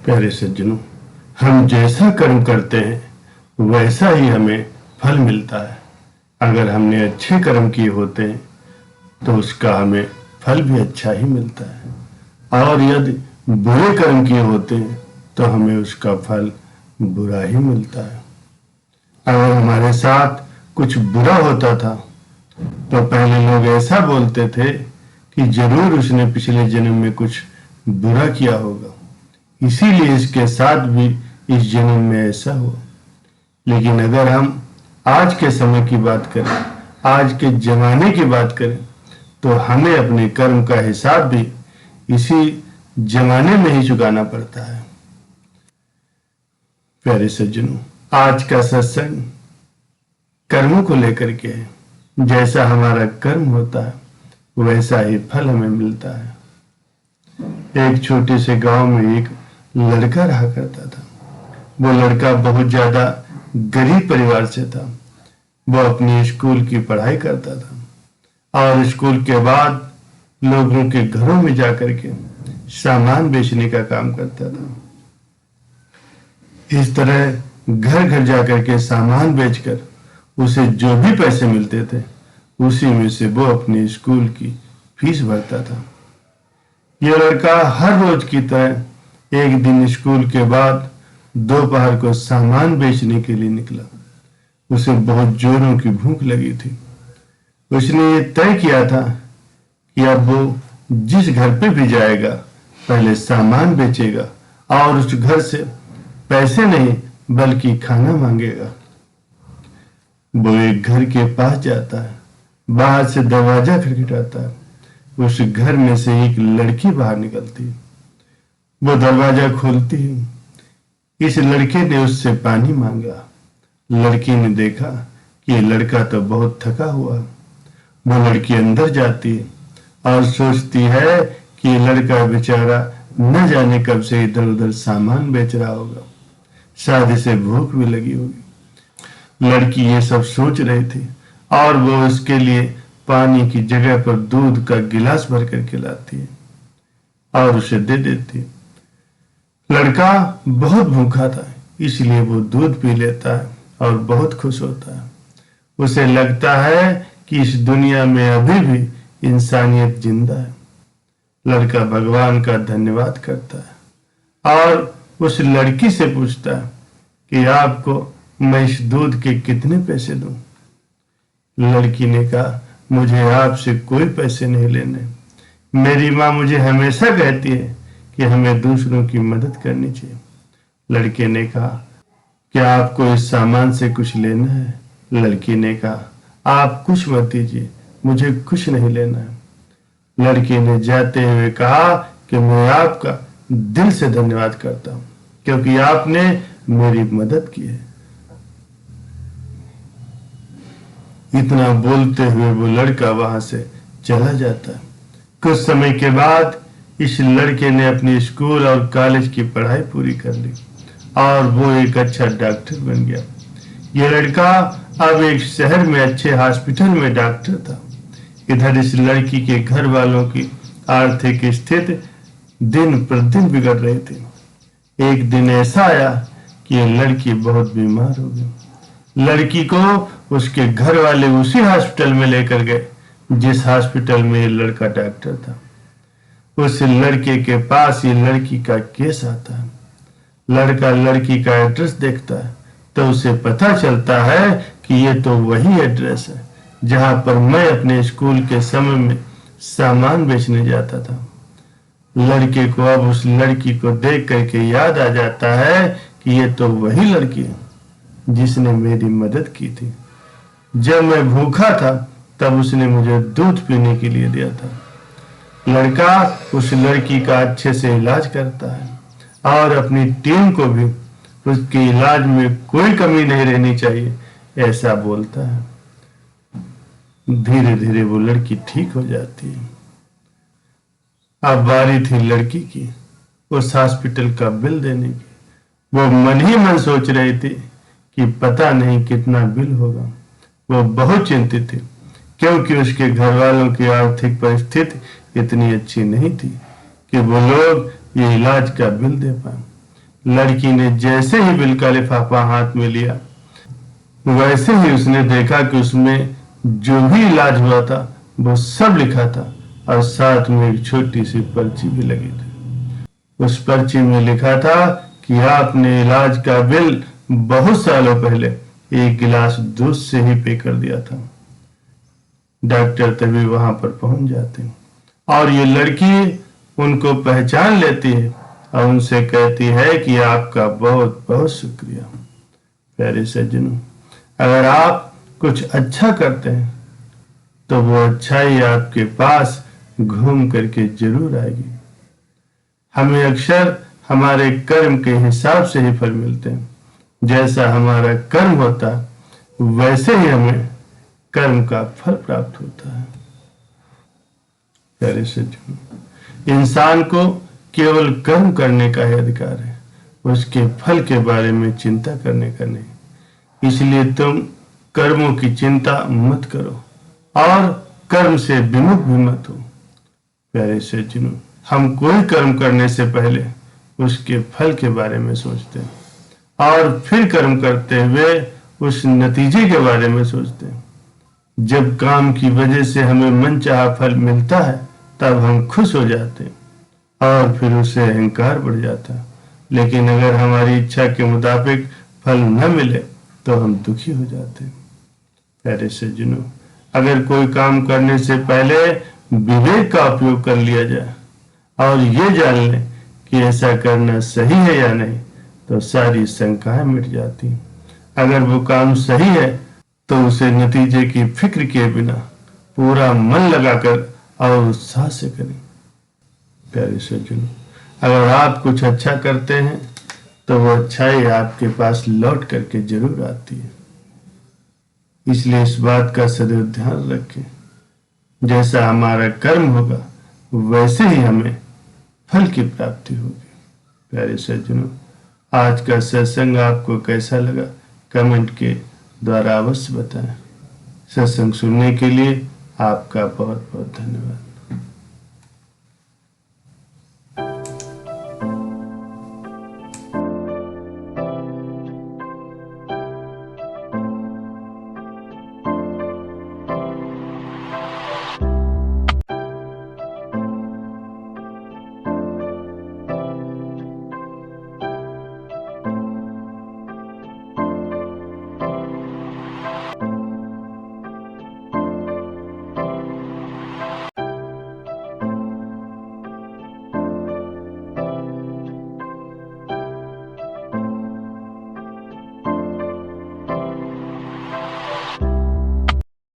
प्यारे सज्जनों, हम जैसा कर्म करते हैं वैसा ही हमें फल मिलता है। अगर हमने अच्छे कर्म किए होते हैं तो उसका हमें फल भी अच्छा ही मिलता है, और यदि बुरे कर्म किए होते हैं तो हमें उसका फल बुरा ही मिलता है। अगर हमारे साथ कुछ बुरा होता था तो पहले लोग ऐसा बोलते थे कि जरूर उसने पिछले जन्म में कुछ बुरा किया होगा, इसीलिए इसके साथ भी इस जन्म में ऐसा हुआ। लेकिन अगर हम आज के समय की बात करें, आज के जमाने की बात करें, तो हमें अपने कर्म का हिसाब भी इसी जमाने में ही चुकाना पड़ता है। प्यारे सज्जनों, आज का सत्संग कर्मों को लेकर के है। जैसा हमारा कर्म होता है वैसा ही फल हमें मिलता है। एक छोटे से गांव में एक लड़का रहा करता था। वो लड़का बहुत ज्यादा गरीब परिवार से था। वो अपनी स्कूल की पढ़ाई करता था और स्कूल के बाद लोगों के घरों में जाकर के सामान बेचने का काम करता था। इस तरह घर घर जाकर के सामान बेचकर उसे जो भी पैसे मिलते थे उसी में से वो अपने स्कूल की फीस भरता था। यह लड़का हर रोज की तरह एक दिन स्कूल के बाद दोपहर को सामान बेचने के लिए निकला। उसे बहुत जोरों की भूख लगी थी। उसने ये तय किया था कि अब वो जिस घर पे भी जाएगा पहले सामान बेचेगा और उस घर से पैसे नहीं बल्कि खाना मांगेगा। वो एक घर के पास जाता है, बाहर से दरवाजा खटखटाता है। उस घर में से एक लड़की बाहर निकलती है। वो दरवाजा खोलती है। इस लड़के ने उससे पानी मांगा। लड़की ने देखा कि ये लड़का तो बहुत थका हुआ। वो लड़की अंदर जाती है और सोचती है कि ये लड़का बेचारा न जाने कब से इधर उधर सामान बेच रहा होगा, शायद इसे भूख भी लगी होगी। लड़की ये सब सोच रही थी और वो उसके लिए पानी की जगह पर दूध का गिलास भर करके लाती है और उसे दे देती है। लड़का बहुत भूखा था, इसलिए वो दूध पी लेता है और बहुत खुश होता है। उसे लगता है कि इस दुनिया में अभी भी इंसानियत जिंदा है। लड़का भगवान का धन्यवाद करता है और उस लड़की से पूछता है कि आपको मैं इस दूध के कितने पैसे दूं? लड़की ने कहा, मुझे आपसे कोई पैसे नहीं लेने। मेरी माँ मुझे हमेशा कहती है कि हमें दूसरों की मदद करनी चाहिए। लड़के ने कहा, क्या आपको इस सामान से कुछ लेना है? लड़की ने कहा, आप कुछ मत दीजिए, मुझे कुछ नहीं लेना है। लड़के ने जाते हुए कहा कि मैं आपका दिल से धन्यवाद करता हूं क्योंकि आपने मेरी मदद की है। इतना बोलते हुए वो लड़का वहां से चला जाता है। कुछ समय के बाद इस लड़के ने अपनी स्कूल और कॉलेज की पढ़ाई पूरी कर ली और वो एक अच्छा डॉक्टर बन गया। यह लड़का अब एक शहर में अच्छे हॉस्पिटल में डॉक्टर था। इधर इस लड़की के घर वालों की आर्थिक स्थिति दिन प्रतिदिन बिगड़ रही थी। एक दिन ऐसा आया कि यह लड़की बहुत बीमार हो गई। लड़की को उसके घर वाले उसी हॉस्पिटल में लेकर गए जिस हॉस्पिटल में ये लड़का डॉक्टर था। उस लड़के के पास ये लड़की का केस आता है। लड़का लड़की का एड्रेस देखता है तो उसे पता चलता है कि ये तो वही एड्रेस है जहां पर मैं अपने स्कूल के समय में सामान बेचने जाता था। लड़के को अब उस लड़की को देख करके याद आ जाता है कि ये तो वही लड़की है जिसने मेरी मदद की थी। जब मैं भूखा था तब उसने मुझे दूध पीने के लिए दिया था। लड़का उस लड़की का अच्छे से इलाज करता है और अपनी टीम को भी उसके इलाज में कोई कमी नहीं रहनी चाहिए ऐसा बोलता है। धीरे धीरे वो लड़की ठीक हो जाती है। अब बारी थी लड़की की उस हॉस्पिटल का बिल देने की। वो मन ही मन सोच रही थी कि पता नहीं कितना बिल होगा। वो बहुत चिंतित थी क्योंकि उसके घर वालों की आर्थिक परिस्थिति इतनी अच्छी नहीं थी कि वो लोग ये इलाज का बिल दे पाए। लड़की ने जैसे ही बिल का लिफाफा हाथ में लिया, वैसे ही उसने देखा कि उसमें जो भी इलाज हुआ था वो सब लिखा था और साथ में एक छोटी सी पर्ची भी लगी थी। उस पर्ची में लिखा था कि आपने इलाज का बिल बहुत सालों पहले एक गिलास दूध से ही पे कर दिया था। डॉक्टर तभी वहां पर पहुंच जाते हैं और ये लड़की उनको पहचान लेती है और उनसे कहती है कि आपका बहुत बहुत शुक्रिया। प्यारे सज्जनों, अगर आप कुछ अच्छा करते हैं तो वो अच्छाई आपके पास घूम करके जरूर आएगी। हमें अक्सर हमारे कर्म के हिसाब से ही फल मिलते हैं। जैसा हमारा कर्म होता वैसे ही हमें कर्म का फल प्राप्त होता है। प्यारे सज्जनों, इंसान को केवल कर्म करने का ही अधिकार है, उसके फल के बारे में चिंता करने का नहीं। इसलिए तुम कर्मों की चिंता मत करो और कर्म से विमुख भी मत हो। प्यारे सज्जनों, हम कोई कर्म करने से पहले उसके फल के बारे में सोचते हैं और फिर कर्म करते हुए उस नतीजे के बारे में सोचते हैं। जब काम की वजह से हमें मनचाहा फल मिलता है तब हम खुश हो जाते हैं और फिर उससे अहंकार बढ़ जाता है। लेकिन अगर हमारी इच्छा के मुताबिक फल न मिले तो हम दुखी हो जाते हैं। प्यारे सज्जनों, अगर कोई काम करने से पहले विवेक का उपयोग कर लिया जाए और ये जान लें कि ऐसा करना सही है या नहीं, तो सारी शंकाएं मिट जाती हैं। अगर वो काम सही है तो उसे नतीजे की फिक्र किए बिना पूरा मन लगाकर और उत्साह से करें। प्यारे सज्जनों, अगर आप कुछ अच्छा करते हैं तो वो अच्छाई आपके पास लौट करके जरूर आती है। इसलिए इस बात का सदैव ध्यान रखें, जैसा हमारा कर्म होगा वैसे ही हमें फल की प्राप्ति होगी। प्यारे सज्जनों, आज का सत्संग आपको कैसा लगा कमेंट के द्वारा अवश्य बताएं। सत्संग सुनने के लिए आपका बहुत बहुत धन्यवाद।